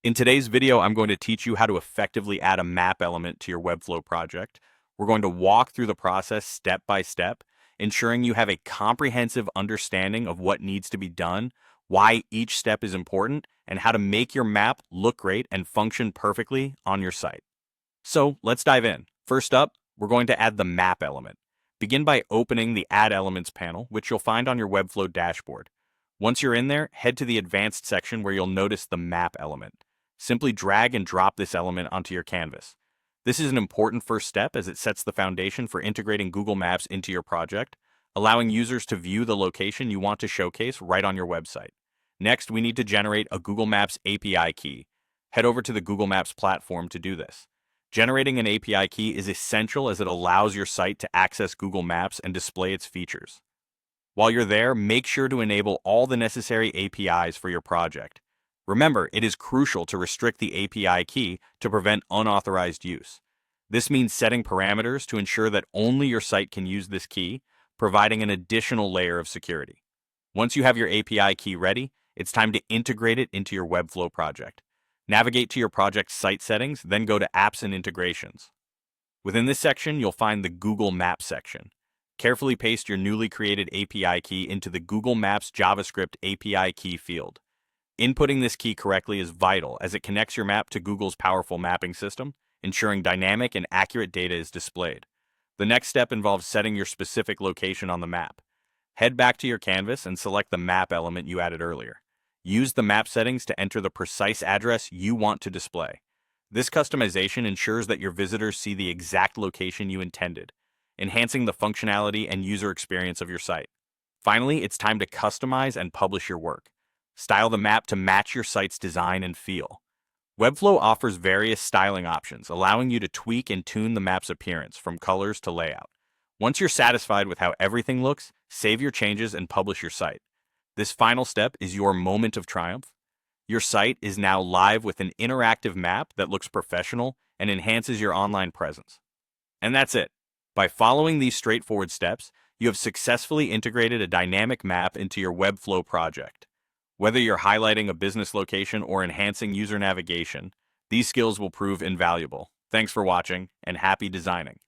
In today's video, I'm going to teach you how to effectively add a map element to your Webflow project. We're going to walk through the process step by step, ensuring you have a comprehensive understanding of what needs to be done, why each step is important, and how to make your map look great and function perfectly on your site. So let's dive in. First up, we're going to add the map element. Begin by opening the Add Elements panel, which you'll find on your Webflow dashboard. Once you're in there, head to the Advanced section where you'll notice the map element. Simply drag and drop this element onto your canvas. This is an important first step as it sets the foundation for integrating Google Maps into your project, allowing users to view the location you want to showcase right on your website. Next, we need to generate a Google Maps API key. Head over to the Google Maps platform to do this. Generating an API key is essential as it allows your site to access Google Maps and display its features. While you're there, make sure to enable all the necessary APIs for your project. Remember, it is crucial to restrict the API key to prevent unauthorized use. This means setting parameters to ensure that only your site can use this key, providing an additional layer of security. Once you have your API key ready, it's time to integrate it into your Webflow project. Navigate to your project's site settings, then go to Apps and Integrations. Within this section, you'll find the Google Maps section. Carefully paste your newly created API key into the Google Maps JavaScript API key field. Inputting this key correctly is vital as it connects your map to Google's powerful mapping system, ensuring dynamic and accurate data is displayed. The next step involves setting your specific location on the map. Head back to your canvas and select the map element you added earlier. Use the map settings to enter the precise address you want to display. This customization ensures that your visitors see the exact location you intended, enhancing the functionality and user experience of your site. Finally, it's time to customize and publish your work. Style the map to match your site's design and feel. Webflow offers various styling options, allowing you to tweak and tune the map's appearance, from colors to layout. Once you're satisfied with how everything looks, save your changes and publish your site. This final step is your moment of triumph. Your site is now live with an interactive map that looks professional and enhances your online presence. And that's it. By following these straightforward steps, you have successfully integrated a dynamic map into your Webflow project. Whether you're highlighting a business location or enhancing user navigation, these skills will prove invaluable. Thanks for watching, and happy designing.